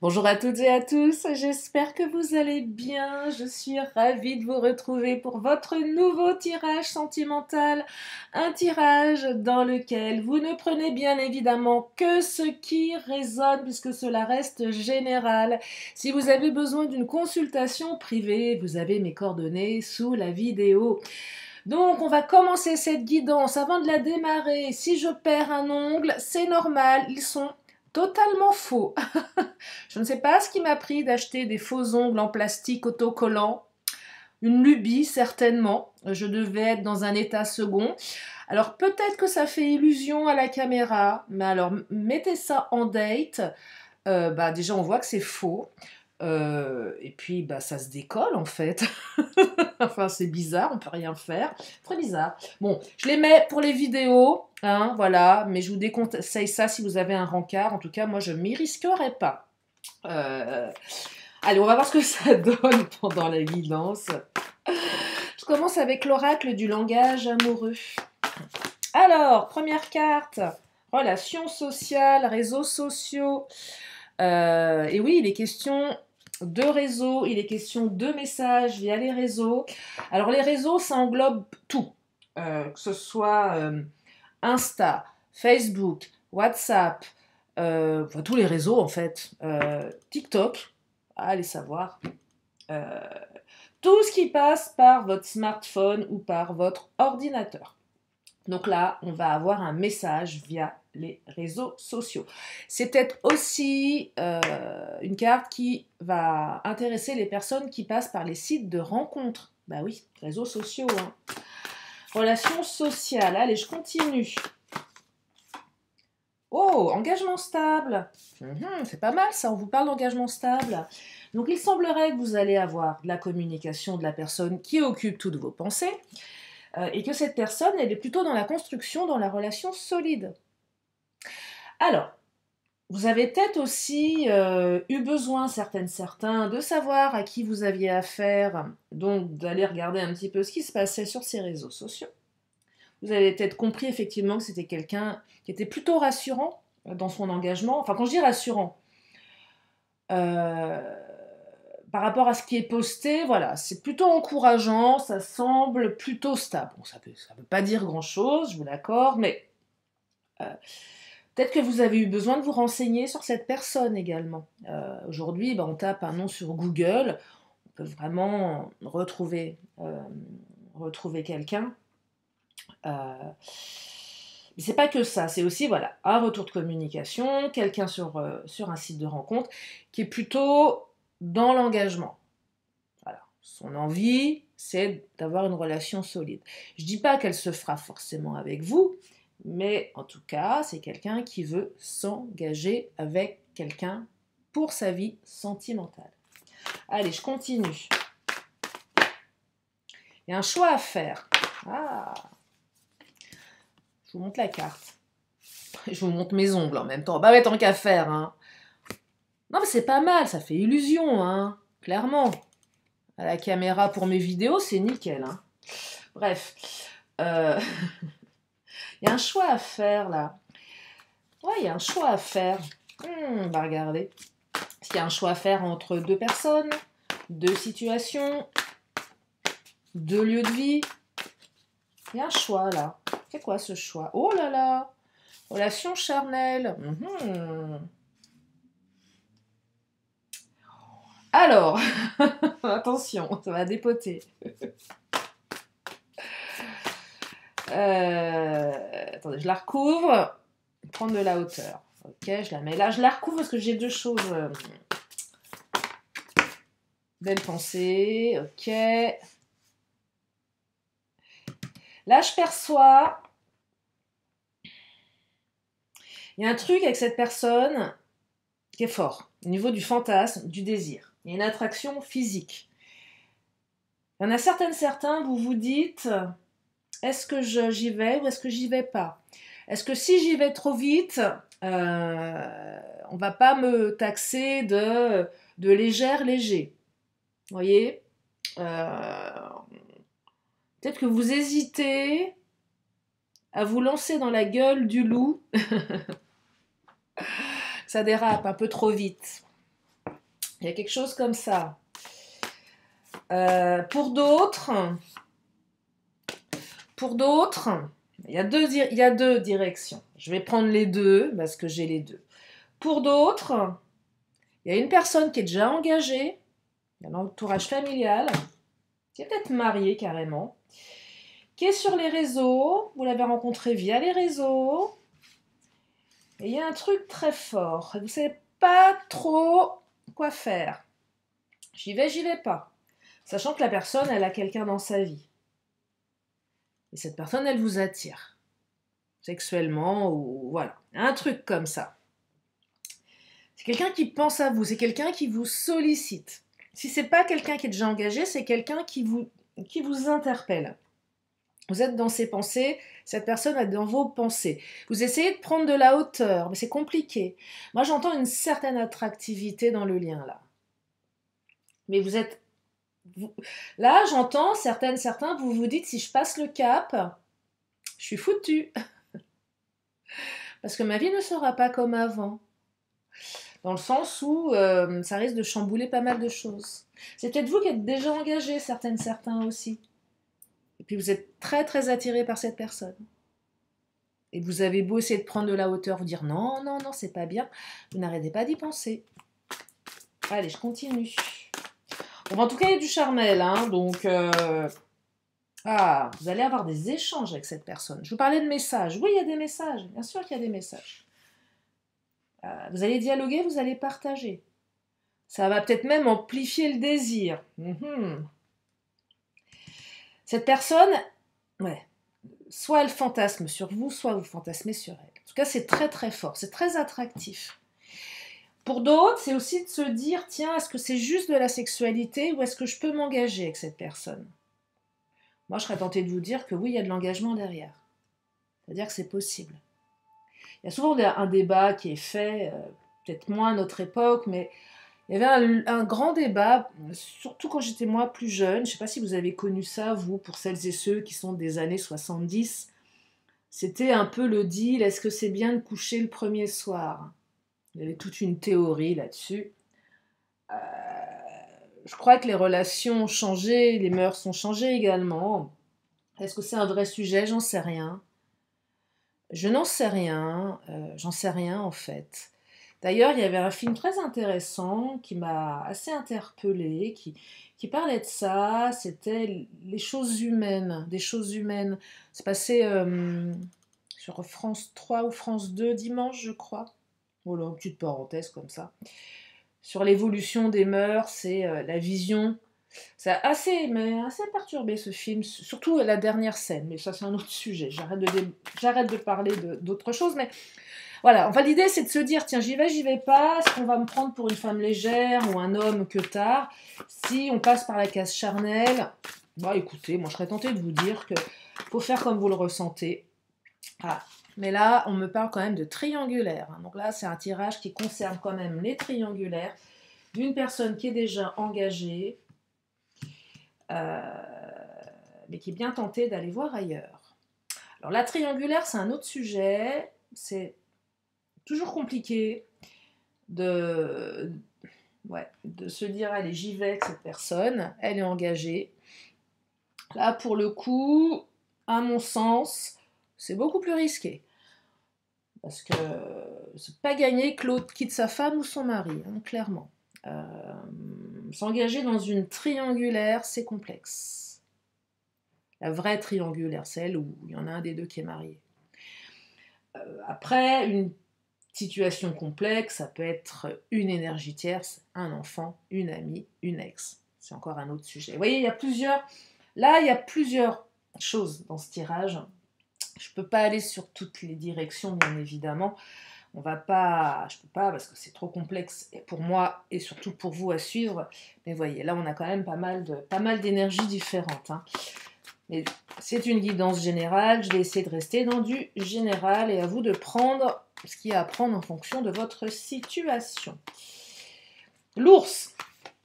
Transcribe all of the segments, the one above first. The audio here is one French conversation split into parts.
Bonjour à toutes et à tous, j'espère que vous allez bien. Je suis ravie de vous retrouver pour votre nouveau tirage sentimental. Un tirage dans lequel vous ne prenez bien évidemment que ce qui résonne puisque cela reste général. Si vous avez besoin d'une consultation privée, vous avez mes coordonnées sous la vidéo. Donc, on va commencer cette guidance. Avant de la démarrer, si je perds un ongle, c'est normal, ils sont totalement faux. Je ne sais pas ce qui m'a pris d'acheter des faux ongles en plastique autocollant. Une lubie, certainement. Je devais être dans un état second. Alors, peut-être que ça fait illusion à la caméra, mais alors, mettez ça en date. Déjà, on voit que c'est faux. Et puis, ça se décolle, en fait. Enfin, c'est bizarre, on peut rien faire. Très bizarre. Bon, je les mets pour les vidéos, hein, voilà, mais je vous déconseille ça si vous avez un rencard. En tout cas, moi, je m'y risquerai pas. Euh, Allez, on va voir ce que ça donne pendant la guidance. Je commence avec l'oracle du langage amoureux. Alors, première carte, relations sociales, réseaux sociaux. Et oui, il est question de réseaux, il est question de messages via les réseaux. Alors les réseaux, ça englobe tout, que ce soit Insta, Facebook, WhatsApp, tous les réseaux en fait, TikTok, allez savoir, euh, tout ce qui passe par votre smartphone ou par votre ordinateur. Donc là, on va avoir un message via les réseaux sociaux. C'est peut-être aussi une carte qui va intéresser les personnes qui passent par les sites de rencontres. Bah oui, réseaux sociaux. Hein. Relations sociales. Allez, je continue. Oh, engagement stable. C'est pas mal ça, on vous parle d'engagement stable. Donc il semblerait que vous allez avoir de la communication de la personne qui occupe toutes vos pensées. Et que cette personne, elle est plutôt dans la construction, dans la relation solide. Alors, vous avez peut-être aussi eu besoin, certains, de savoir à qui vous aviez affaire, donc d'aller regarder un petit peu ce qui se passait sur ces réseaux sociaux. Vous avez peut-être compris effectivement que c'était quelqu'un qui était plutôt rassurant dans son engagement. Enfin, quand je dis rassurant, euh, par rapport à ce qui est posté, voilà, c'est plutôt encourageant, ça semble plutôt stable. Bon, ça peut pas dire grand-chose, je vous l'accorde, mais peut-être que vous avez eu besoin de vous renseigner sur cette personne également. Aujourd'hui, on tape un nom sur Google, on peut vraiment retrouver quelqu'un. Mais c'est pas que ça, c'est aussi voilà, un retour de communication, quelqu'un sur un site de rencontre qui est plutôt dans l'engagement. Voilà. Son envie, c'est d'avoir une relation solide. Je dis pas qu'elle se fera forcément avec vous, mais en tout cas, c'est quelqu'un qui veut s'engager avec quelqu'un pour sa vie sentimentale. Allez, je continue. Il y a un choix à faire. Ah, je vous montre la carte. Je vous montre mes ongles en même temps. Bah ouais, tant qu'à faire, hein. Non, mais c'est pas mal, ça fait illusion, hein. Clairement. À la caméra pour mes vidéos, c'est nickel, hein. Bref. Euh... Il y a un choix à faire, là. Ouais, il y a un choix à faire. On va regarder. Est-ce qu'il y a un choix à faire entre deux personnes, deux situations, deux lieux de vie? Il y a un choix, là. C'est quoi, ce choix? Oh là là! Relation charnelle. Alors, attention, ça va dépoter. Attendez, je la recouvre. Prendre de la hauteur. Ok, je la mets là. Je la recouvre parce que j'ai deux choses. Belle pensée. Ok. Là, je perçois. Il y a un truc avec cette personne qui est fort. Au niveau du fantasme, du désir. Il y a une attraction physique. Il y en a certains, vous vous dites, est-ce que j'y vais ou est-ce que j'y vais pas? Est-ce que si j'y vais trop vite, on va pas me taxer de léger? Vous voyez? Peut-être que vous hésitez à vous lancer dans la gueule du loup. Ça dérape un peu trop vite. Il y a quelque chose comme ça. Pour d'autres, il y a deux directions. Je vais prendre les deux parce que j'ai les deux. Pour d'autres, il y a une personne qui est déjà engagée, il y a un entourage familial, qui est peut-être mariée carrément, qui est sur les réseaux, vous l'avez rencontré via les réseaux, et il y a un truc très fort, vous ne savez pas trop quoi faire. J'y vais pas. Sachant que la personne, elle a quelqu'un dans sa vie. Et cette personne, elle vous attire. Sexuellement, ou voilà. Un truc comme ça. C'est quelqu'un qui pense à vous, c'est quelqu'un qui vous sollicite. Si c'est pas quelqu'un qui est déjà engagé, c'est quelqu'un qui vous interpelle. Vous êtes dans ses pensées, cette personne est dans vos pensées. Vous essayez de prendre de la hauteur, mais c'est compliqué. Moi, j'entends une certaine attractivité dans le lien, là. Mais vous êtes... Là, j'entends certains, vous vous dites, si je passe le cap, je suis foutue. Parce que ma vie ne sera pas comme avant. Dans le sens où ça risque de chambouler pas mal de choses. C'est peut-être vous qui êtes déjà engagé, certains aussi. Et puis vous êtes très très attiré par cette personne. Et vous avez beau essayer de prendre de la hauteur, vous dire non, non, non, c'est pas bien. Vous n'arrêtez pas d'y penser. Allez, je continue. Bon, en tout cas, il y a du charmel, hein, donc vous allez avoir des échanges avec cette personne. Je vous parlais de messages. Oui, il y a des messages, bien sûr qu'il y a des messages. Vous allez dialoguer, vous allez partager. Ça va peut-être même amplifier le désir. Cette personne, ouais, soit elle fantasme sur vous, soit vous fantasmez sur elle. En tout cas, c'est très très fort, c'est très attractif. Pour d'autres, c'est aussi de se dire, tiens, est-ce que c'est juste de la sexualité ou est-ce que je peux m'engager avec cette personne? Moi, je serais tentée de vous dire que oui, il y a de l'engagement derrière. C'est-à-dire que c'est possible. Il y a souvent un débat qui est fait, peut-être moins à notre époque, mais il y avait un grand débat, surtout quand j'étais moi plus jeune. Je ne sais pas si vous avez connu ça, vous, pour celles et ceux qui sont des années 70. C'était un peu le deal, est-ce que c'est bien de coucher le premier soir? Il y avait toute une théorie là-dessus. Je crois que les relations ont changé, les mœurs ont changé également. Est-ce que c'est un vrai sujet? J'en sais rien. Je n'en sais rien, j'en sais rien en fait. D'ailleurs, il y avait un film très intéressant qui m'a assez interpellée, qui parlait de ça, c'était les choses humaines, des choses humaines. C'est passé sur France 3 ou France 2 dimanche, je crois. Voilà, une petite parenthèse comme ça. Sur l'évolution des mœurs et la vision. Ça a assez perturbé ce film, surtout la dernière scène, mais ça c'est un autre sujet. J'arrête de parler d'autre chose, mais voilà. Enfin, l'idée c'est de se dire, tiens, j'y vais pas, est-ce qu'on va me prendre pour une femme légère ou un homme que tard? Si on passe par la case charnelle, bah écoutez, moi je serais tentée de vous dire que faut faire comme vous le ressentez. Ah. Mais là, on me parle quand même de triangulaire. Donc là, c'est un tirage qui concerne quand même les triangulaires d'une personne qui est déjà engagée, mais qui est bien tentée d'aller voir ailleurs. Alors la triangulaire, c'est un autre sujet. C'est toujours compliqué de se dire, allez, j'y vais avec cette personne, elle est engagée. Là, pour le coup, à mon sens, c'est beaucoup plus risqué. Parce que c'est pas gagné que l'autre quitte sa femme ou son mari, hein, clairement. S'engager dans une triangulaire, c'est complexe. La vraie triangulaire, celle où il y en a un des deux qui est marié. Après, une situation complexe, ça peut être une énergie tierce, un enfant, une amie, une ex. C'est encore un autre sujet. Vous voyez, il y a plusieurs choses dans ce tirage. Je ne peux pas aller sur toutes les directions, bien évidemment. Je peux pas parce que c'est trop complexe pour moi et surtout pour vous à suivre. Mais voyez, là on a quand même pas mal d'énergies différentes. Hein. Mais c'est une guidance générale. Je vais essayer de rester dans du général et à vous de prendre ce qu'il y a à prendre en fonction de votre situation. L'ours.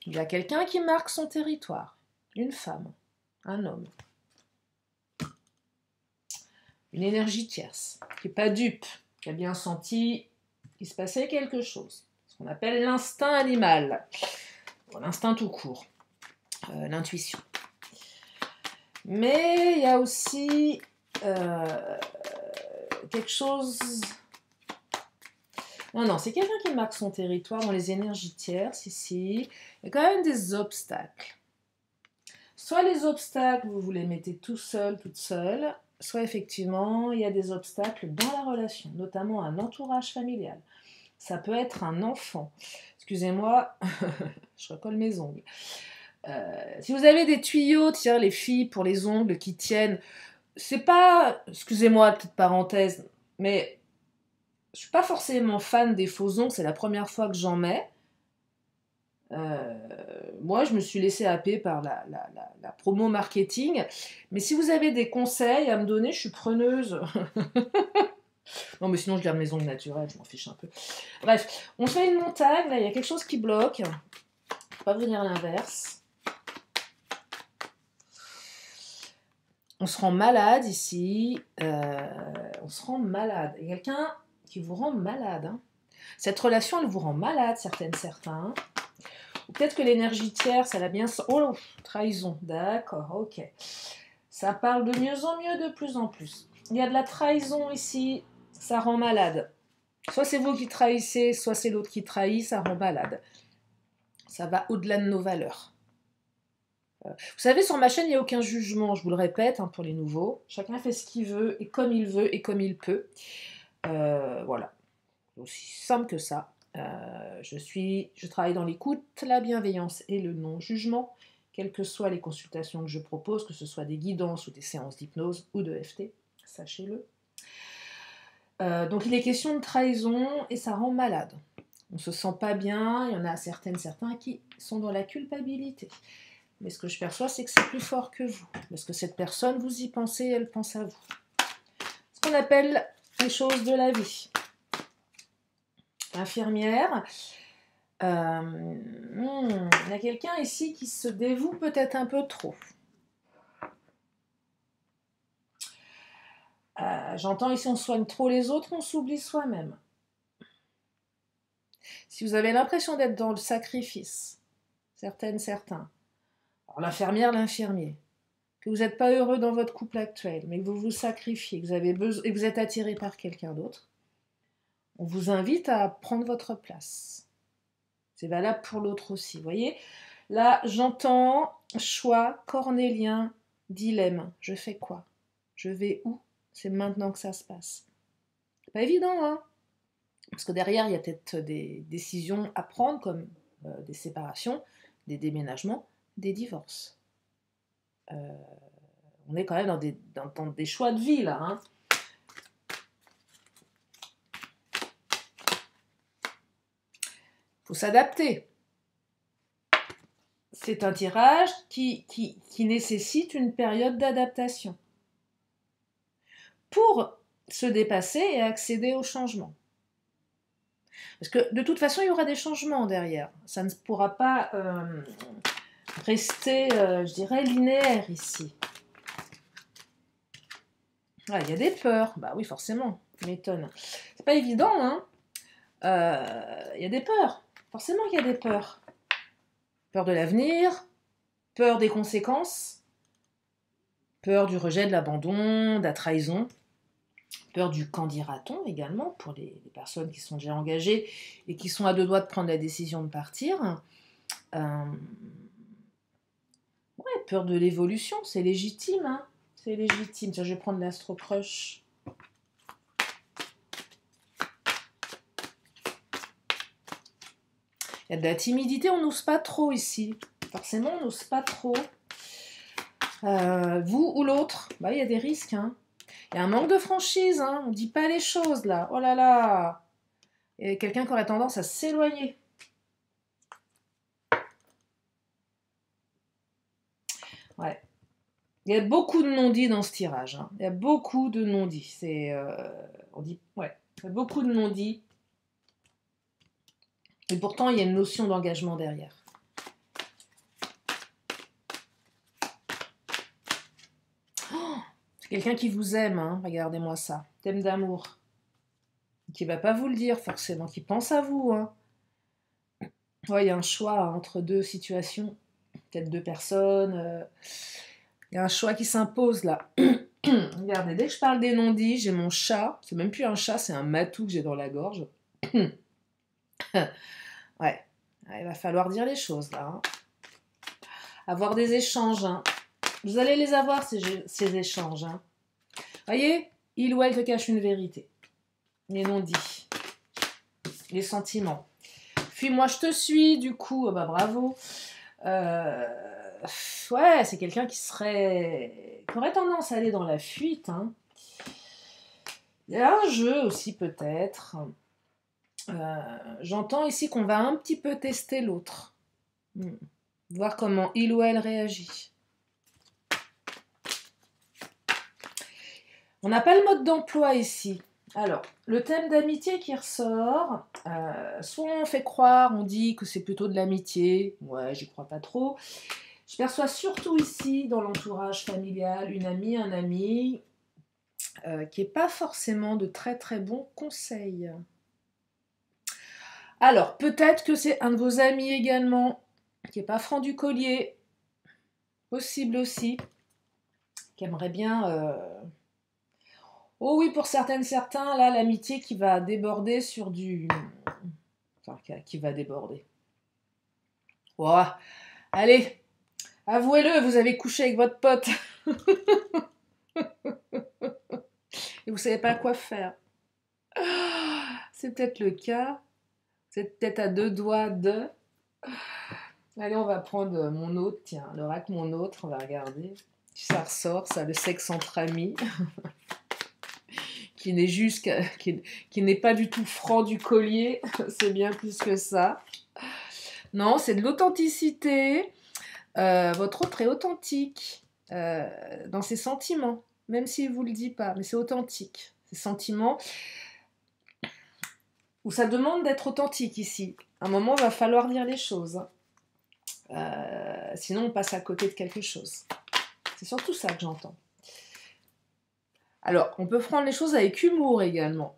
Il y a quelqu'un qui marque son territoire. Une femme, un homme. Une énergie tierce, qui n'est pas dupe, qui a bien senti qu'il se passait quelque chose. Ce qu'on appelle l'instinct animal. l'instinct tout court, l'intuition. Mais il y a aussi quelque chose... Non, c'est quelqu'un qui marque son territoire dans les énergies tierces ici. Il y a quand même des obstacles. Soit les obstacles, vous les mettez tout seul, toute seule, soit effectivement, il y a des obstacles dans la relation, notamment un entourage familial. Ça peut être un enfant. Excusez-moi, je recolle mes ongles. Si vous avez des tuyaux, tiens, les filles, pour les ongles qui tiennent, c'est pas, excusez-moi, petite parenthèse, mais je suis pas forcément fan des faux ongles, c'est la première fois que j'en mets. Moi, je me suis laissée happer par la promo marketing, mais si vous avez des conseils à me donner, je suis preneuse. Non, mais sinon, je garde mes ongles naturels, je m'en fiche un peu. Bref, on fait une montagne, là, il y a quelque chose qui bloque. Faut pas venir à l'inverse. On se rend malade ici. On se rend malade. Il y a quelqu'un qui vous rend malade. Hein. Cette relation, elle vous rend malade, certains. Ou peut-être que l'énergie tierce, elle a bien... Oh, trahison. D'accord, ok. Ça parle de mieux en mieux, de plus en plus. Il y a de la trahison ici, ça rend malade. Soit c'est vous qui trahissez, soit c'est l'autre qui trahit, ça rend malade. Ça va au-delà de nos valeurs. Vous savez, sur ma chaîne, il n'y a aucun jugement, je vous le répète, hein, pour les nouveaux. Chacun fait ce qu'il veut, et comme il veut, et comme il peut. Voilà. Aussi simple que ça. Je travaille dans l'écoute, la bienveillance et le non-jugement, quelles que soient les consultations que je propose, que ce soit des guidances ou des séances d'hypnose ou de FT, sachez-le. Donc il est question de trahison et ça rend malade. On ne se sent pas bien, il y en a certains qui sont dans la culpabilité. Mais ce que je perçois, c'est que c'est plus fort que vous. Parce que cette personne, vous y pensez, elle pense à vous. Ce qu'on appelle les choses de la vie. Infirmière. Il y a quelqu'un ici qui se dévoue peut-être un peu trop. J'entends ici, on soigne trop les autres, on s'oublie soi-même. Si vous avez l'impression d'être dans le sacrifice, certains, alors l'infirmière, l'infirmier, que vous n'êtes pas heureux dans votre couple actuel, mais que vous vous sacrifiez, que vous avez besoin, et que vous êtes attiré par quelqu'un d'autre, on vous invite à prendre votre place. C'est valable pour l'autre aussi, vous voyez. Là, j'entends choix, cornélien, dilemme. Je fais quoi? Je vais où? C'est maintenant que ça se passe. C'est pas évident, hein? Parce que derrière, il y a peut-être des décisions à prendre, comme des séparations, des déménagements, des divorces. On est quand même dans des choix de vie, là. Hein. Faut s'adapter. C'est un tirage qui nécessite une période d'adaptation pour se dépasser et accéder au changement. Parce que de toute façon, il y aura des changements derrière. Ça ne pourra pas rester, je dirais, linéaire ici. Ah, il y a des peurs. Bah oui, forcément, ça m'étonne. C'est pas évident, hein. Il y a des peurs. Forcément qu'il y a des peurs. Peur de l'avenir, peur des conséquences, peur du rejet, de l'abandon, de la trahison, peur du qu'en dira-t-on également pour les personnes qui sont déjà engagées et qui sont à deux doigts de prendre la décision de partir. Ouais, peur de l'évolution, c'est légitime, hein. C'est légitime. Tiens, je vais prendre l'Astro Crush. Il y a de la timidité, on n'ose pas trop ici. Forcément, on n'ose pas trop. Vous ou l'autre, bah, il y a des risques. Hein. Il y a un manque de franchise. Hein. On ne dit pas les choses, là. Oh là là. Et quelqu'un qui aurait tendance à s'éloigner. Ouais. Il y a beaucoup de non-dits dans ce tirage. Hein. Il y a beaucoup de non-dits. On dit, ouais, il y a beaucoup de non-dits. Et pourtant, il y a une notion d'engagement derrière. Oh, c'est quelqu'un qui vous aime, hein, regardez-moi ça. Thème d'amour. Qui ne va pas vous le dire forcément, qui pense à vous. Hein. Ouais, il y a un choix entre deux situations, peut-être deux personnes. Il y a un choix qui s'impose là. Regardez, dès que je parle des non-dits, j'ai mon chat. C'est même plus un chat, c'est un matou que j'ai dans la gorge. Ouais, il va falloir dire les choses là, hein. Avoir des échanges, hein. Vous allez les avoir ces échanges, hein. Voyez, il ou elle te cache une vérité. Les non-dits, les sentiments. Fuis-moi, je te suis, du coup, oh bah bravo. Ouais, c'est quelqu'un qui aurait tendance à aller dans la fuite, hein. Il y a un jeu aussi peut-être. J'entends ici qu'on va un petit peu tester l'autre. Voir comment il ou elle réagit. On n'a pas le mode d'emploi ici. Alors, le thème d'amitié qui ressort, soit on fait croire, on dit que c'est plutôt de l'amitié, ouais, j'y crois pas trop. Je perçois surtout ici, dans l'entourage familial, une amie, un ami, qui n'est pas forcément de très très bons conseils. Alors, peut-être que c'est un de vos amis également, qui n'est pas franc du collier, possible aussi, qui aimerait bien... Oh oui, pour certains, là, l'amitié qui va déborder sur du... Enfin, qui va déborder. Oh, allez, avouez-le, vous avez couché avec votre pote. Et vous savez pas quoi faire. C'est peut-être le cas. Vous êtes peut-être à deux doigts de... Allez, on va prendre mon autre, tiens, l'oracle mon autre, on va regarder. Ça ressort, ça, le sexe entre amis. qui n'est juste qui n'est pas du tout franc du collier, c'est bien plus que ça. Non, c'est de l'authenticité. Votre autre est authentique dans ses sentiments, même s'il ne vous le dit pas, mais c'est authentique. Ses sentiments, où ça demande d'être authentique ici. À un moment, il va falloir dire les choses. Sinon, on passe à côté de quelque chose. C'est surtout ça que j'entends. Alors, on peut prendre les choses avec humour également.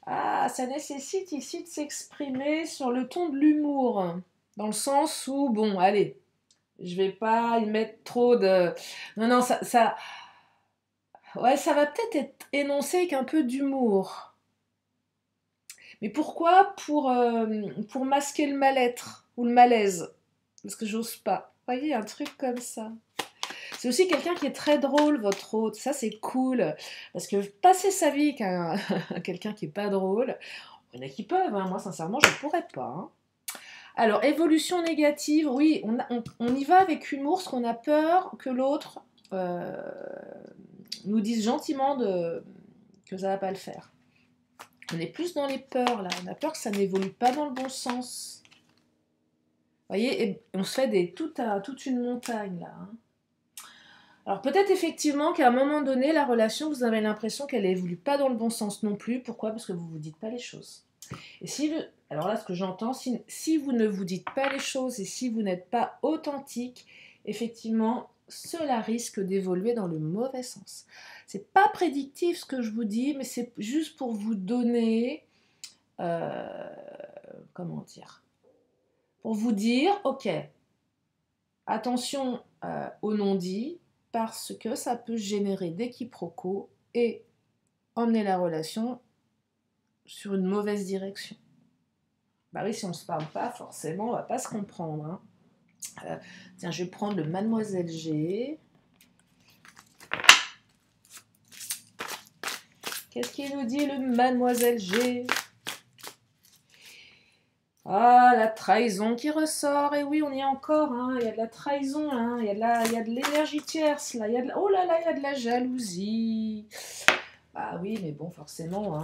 Ah, ça nécessite ici de s'exprimer sur le ton de l'humour. Dans le sens où, bon, allez, je vais pas y mettre trop de... Non, ouais, ça va peut-être être énoncé avec un peu d'humour. Mais pourquoi pour masquer le mal-être ou le malaise. Parce que j'ose pas. Vous voyez, un truc comme ça. C'est aussi quelqu'un qui est très drôle, votre hôte. Ça, c'est cool. Parce que passer sa vie avec quelqu'un qui est pas drôle, il y en a qui peuvent. Hein. Moi, sincèrement, je ne pourrais pas. Hein. Alors, évolution négative, oui, on y va avec humour, parce qu'on a peur que l'autre nous dise gentiment que ça ne va pas le faire. On est plus dans les peurs, là. On a peur que ça n'évolue pas dans le bon sens. Vous voyez, et on se fait toute une montagne, là. Hein. Alors peut-être effectivement qu'à un moment donné, la relation, vous avez l'impression qu'elle n'évolue pas dans le bon sens non plus. Pourquoi? Parce que vous ne vous dites pas les choses. Et alors là, ce que j'entends, si vous ne vous dites pas les choses et si vous n'êtes pas authentique, effectivement, cela risque d'évoluer dans le mauvais sens. C'est pas prédictif ce que je vous dis, mais c'est juste pour vous donner, comment dire, pour vous dire, ok, attention aux non-dits, parce que ça peut générer des quiproquos et emmener la relation sur une mauvaise direction. Bah oui, si on ne se parle pas, forcément, on ne va pas se comprendre. Hein. Tiens, je vais prendre le Mademoiselle G. Qu'est-ce qu'il nous dit, le Mademoiselle G? Ah, la trahison qui ressort. Et oui, on y est encore. Hein. Il y a de la trahison. Hein. Il y a de l'énergie tierce. Là. Oh là là, il y a de la jalousie. Ah oui, mais bon, forcément, hein,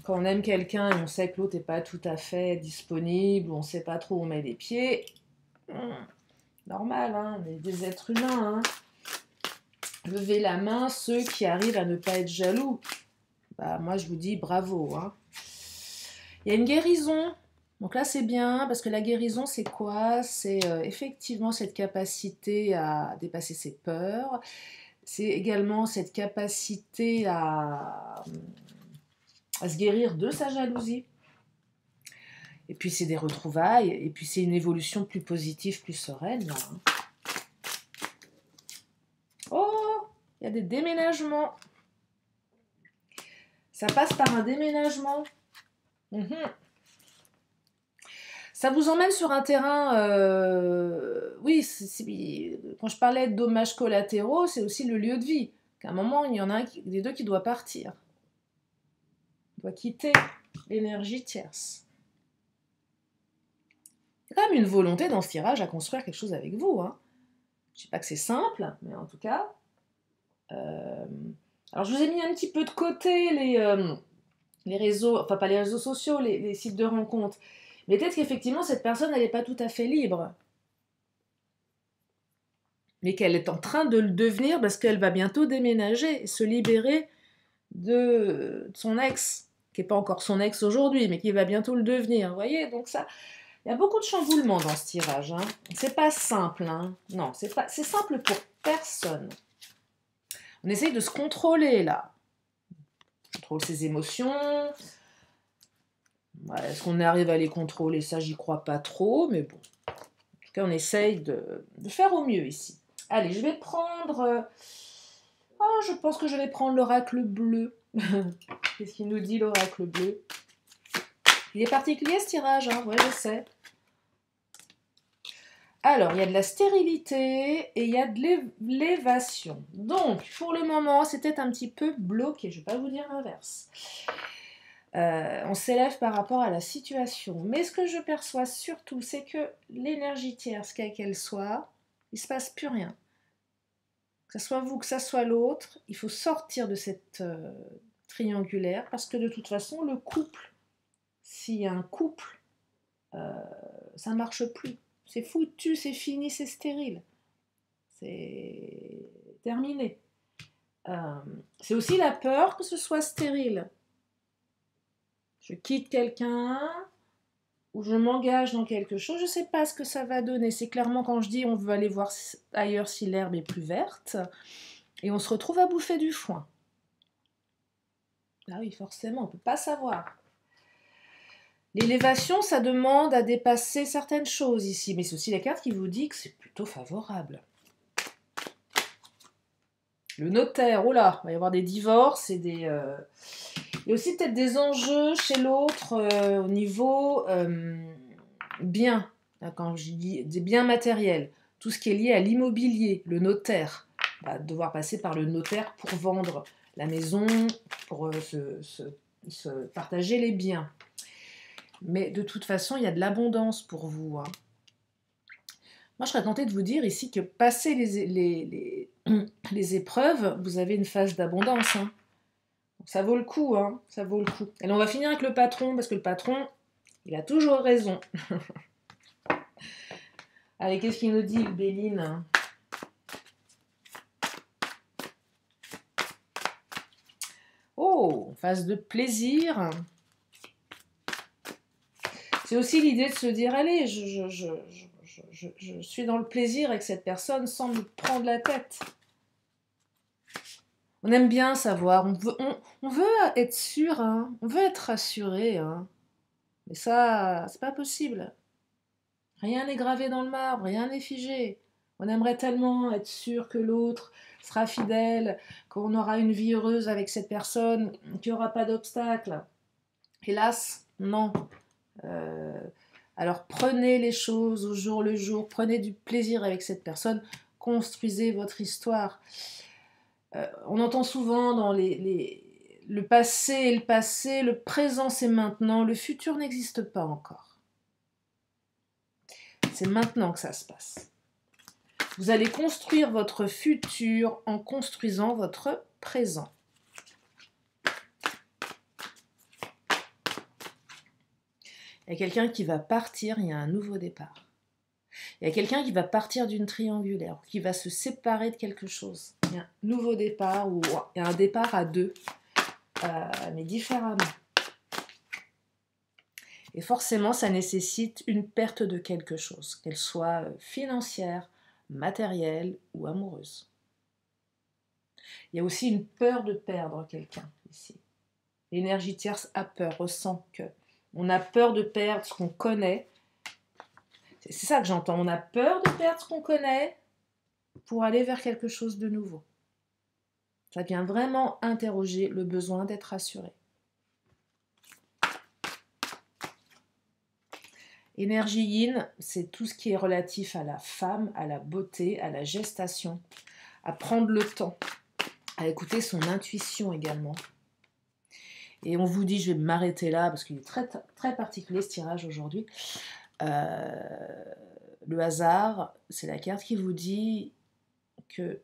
quand on aime quelqu'un et on sait que l'autre n'est pas tout à fait disponible, on ne sait pas trop où on met les pieds, normal, hein, on est des êtres humains. Hein. Levez la main ceux qui arrivent à ne pas être jaloux. Bah, moi, je vous dis bravo. Hein. Il y a une guérison. Donc là, c'est bien, parce que la guérison, c'est quoi? C'est effectivement cette capacité à dépasser ses peurs. C'est également cette capacité à se guérir de sa jalousie. Et puis c'est des retrouvailles, et puis c'est une évolution plus positive, plus sereine. Là, hein. Oh, il y a des déménagements. Ça passe par un déménagement. Ça vous emmène sur un terrain... oui, quand je parlais de dommages collatéraux, c'est aussi le lieu de vie. Qu'à un moment, il y en a un des deux qui doit partir. Il doit quitter l'énergie tierce. Il y a quand même une volonté dans ce tirage à construire quelque chose avec vous. Hein. Je ne dis pas que c'est simple, mais en tout cas... Alors, je vous ai mis un petit peu de côté les réseaux, enfin pas les réseaux sociaux, les sites de rencontres. Mais peut-être qu'effectivement, cette personne, elle n'est pas tout à fait libre. Mais qu'elle est en train de le devenir parce qu'elle va bientôt déménager et se libérer de son ex, qui n'est pas encore son ex aujourd'hui, mais qui va bientôt le devenir. Vous voyez, donc ça, il y a beaucoup de chamboulements dans ce tirage. Hein. C'est pas simple. Hein. Non, c'est simple pour personne. On essaye de se contrôler, là. On contrôle ses émotions. Ouais, est-ce qu'on arrive à les contrôler? Ça, j'y crois pas trop, mais bon. En tout cas, on essaye de faire au mieux ici. Allez, je vais prendre... Oh, je pense que je vais prendre l'oracle bleu. Qu'est-ce qu'il nous dit, l'oracle bleu? Il est particulier, ce tirage, hein? Ouais, je sais. Alors, il y a de la stérilité et il y a de l'élévation. Donc, pour le moment, c'était un petit peu bloqué. Je ne vais pas vous dire l'inverse. On s'élève par rapport à la situation. Mais ce que je perçois surtout, c'est que l'énergie tierce, quelle qu'elle soit, il ne se passe plus rien. Que ce soit vous, que ce soit l'autre, il faut sortir de cette triangulaire parce que de toute façon, le couple, s'il y a un couple, ça ne marche plus. C'est foutu, c'est fini, c'est stérile. C'est terminé. C'est aussi la peur que ce soit stérile. Je quitte quelqu'un ou je m'engage dans quelque chose, je ne sais pas ce que ça va donner. C'est clairement quand je dis on veut aller voir ailleurs si l'herbe est plus verte et on se retrouve à bouffer du foin. Ah oui, forcément, on ne peut pas savoir. L'élévation, ça demande à dépasser certaines choses ici, mais c'est aussi la carte qui vous dit que c'est plutôt favorable. Le notaire, oh là, il va y avoir des divorces et des... Il y a aussi peut-être des enjeux chez l'autre au niveau biens, quand je dis des biens matériels, tout ce qui est lié à l'immobilier, le notaire, va devoir passer par le notaire pour vendre la maison, pour se partager les biens. Mais de toute façon, il y a de l'abondance pour vous. Hein. Moi, je serais tentée de vous dire ici que passer les épreuves, vous avez une phase d'abondance. Hein. Ça vaut le coup, hein, ça vaut le coup. Et on va finir avec le patron, parce que le patron, il a toujours raison. Allez, qu'est-ce qu'il nous dit, le Béline? Oh, phase de plaisir. C'est aussi l'idée de se dire, allez, je suis dans le plaisir avec cette personne sans me prendre la tête. On aime bien savoir, on veut être sûr, hein, on veut être rassuré, hein. Mais ça, c'est pas possible. Rien n'est gravé dans le marbre, rien n'est figé. On aimerait tellement être sûr que l'autre sera fidèle, qu'on aura une vie heureuse avec cette personne, qu'il n'y aura pas d'obstacle. Hélas, non. Alors prenez les choses au jour le jour, prenez du plaisir avec cette personne, construisez votre histoire. On entend souvent dans le passé est le passé, le présent c'est maintenant, le futur n'existe pas encore. C'est maintenant que ça se passe. Vous allez construire votre futur en construisant votre présent. Il y a quelqu'un qui va partir, il y a un nouveau départ. Il y a quelqu'un qui va partir d'une triangulaire, qui va se séparer de quelque chose. Il y a un nouveau départ, ou il y a un départ à deux, mais différemment. Et forcément, ça nécessite une perte de quelque chose, qu'elle soit financière, matérielle ou amoureuse. Il y a aussi une peur de perdre quelqu'un ici. L'énergie tierce a peur, ressent que On a peur de perdre ce qu'on connaît. C'est ça que j'entends. On a peur de perdre ce qu'on connaît pour aller vers quelque chose de nouveau. Ça vient vraiment interroger le besoin d'être rassuré. Énergie yin, c'est tout ce qui est relatif à la femme, à la beauté, à la gestation, à prendre le temps, à écouter son intuition également. Et on vous dit, je vais m'arrêter là parce qu'il est très, très particulier ce tirage aujourd'hui. Le hasard, c'est la carte qui vous dit qu'il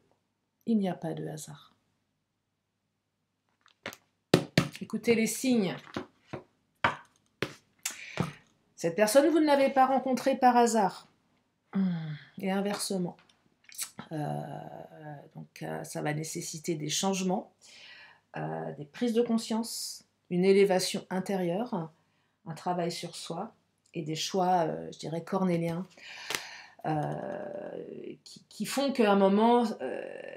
n'y a pas de hasard. Écoutez les signes. Cette personne, vous ne l'avez pas rencontrée par hasard. Et inversement. Donc ça va nécessiter des changements, des prises de conscience, une élévation intérieure, un travail sur soi et des choix, je dirais, cornéliens qui font qu'à un moment,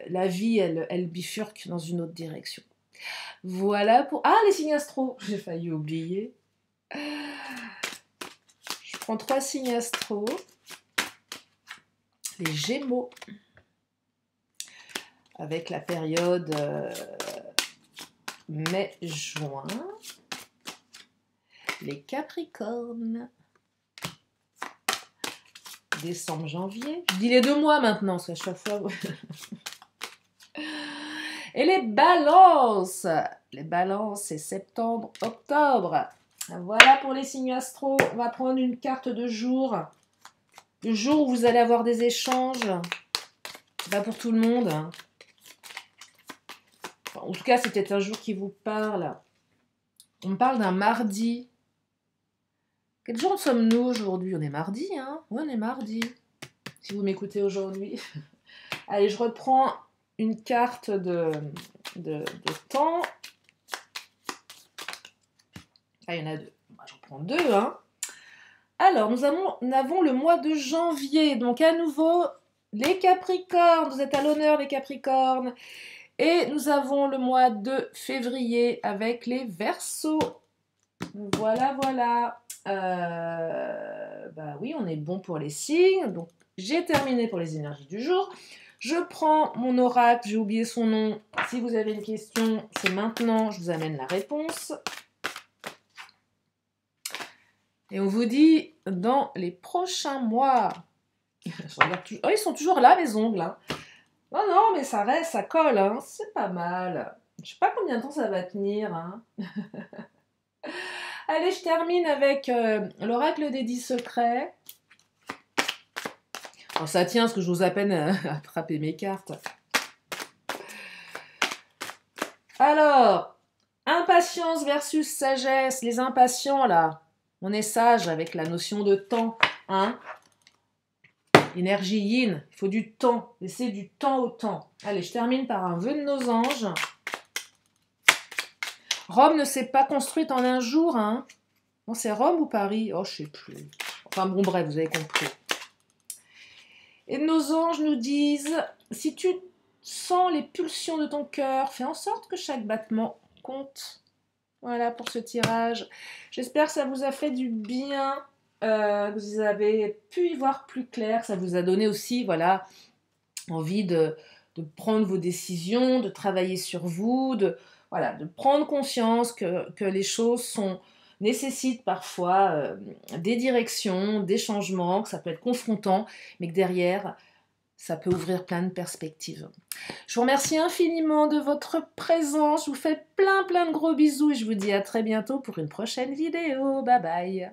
la vie, elle bifurque dans une autre direction. Voilà pour... Ah, les signes astro, j'ai failli oublier. Je prends 3 signes astro. Les Gémeaux, avec la période mai-juin. Les Capricornes, décembre-janvier. Je dis les 2 mois maintenant, parce qu'à chaque fois... Et les Balances. Les Balances, c'est septembre-octobre. Voilà pour les signes astro. On va prendre une carte de jour. Le jour où vous allez avoir des échanges. C'est pas pour tout le monde. Enfin, en tout cas, c'est peut-être un jour qui vous parle. On me parle d'un mardi. Quel jour sommes-nous aujourd'hui? On est mardi, hein? Oui, on est mardi. Si vous m'écoutez aujourd'hui. Allez, je reprends une carte de temps. Ah, il y en a 2. Je reprends 2, hein. Alors, nous avons le mois de janvier. Donc, à nouveau, les Capricornes. Vous êtes à l'honneur, les Capricornes. Et nous avons le mois de février avec les Verseaux. Voilà, voilà. Bah oui, on est bon pour les signes. Donc, j'ai terminé pour les énergies du jour. Je prends mon oracle, j'ai oublié son nom. Si vous avez une question, c'est maintenant, je vous amène la réponse. Et on vous dit, dans les prochains mois... Oh, ils sont toujours là, mes ongles. Hein. Non, non, mais ça reste, ça colle. Hein. C'est pas mal. Je sais pas combien de temps ça va tenir. Hein. Allez, je termine avec l'oracle des 10 secrets. Alors, ça tient, parce que je vous appelle à attraper mes cartes. Alors, impatience versus sagesse. Les impatients, là, on est sage avec la notion de temps. Hein? Énergie yin, il faut du temps. Laissez du temps au temps. Allez, je termine par un vœu de nos anges. Rome ne s'est pas construite en un jour. Hein? Non, c'est Rome ou Paris? Oh, je sais plus. Enfin, bon, bref, vous avez compris. Et nos anges nous disent, si tu sens les pulsions de ton cœur, fais en sorte que chaque battement compte. Voilà pour ce tirage. J'espère que ça vous a fait du bien, que vous avez pu y voir plus clair. Ça vous a donné aussi, voilà, envie de prendre vos décisions, de travailler sur vous, de prendre conscience que les choses nécessitent parfois des directions, des changements, que ça peut être confrontant, mais que derrière, ça peut ouvrir plein de perspectives. Je vous remercie infiniment de votre présence. Je vous fais plein de gros bisous et je vous dis à très bientôt pour une prochaine vidéo. Bye bye.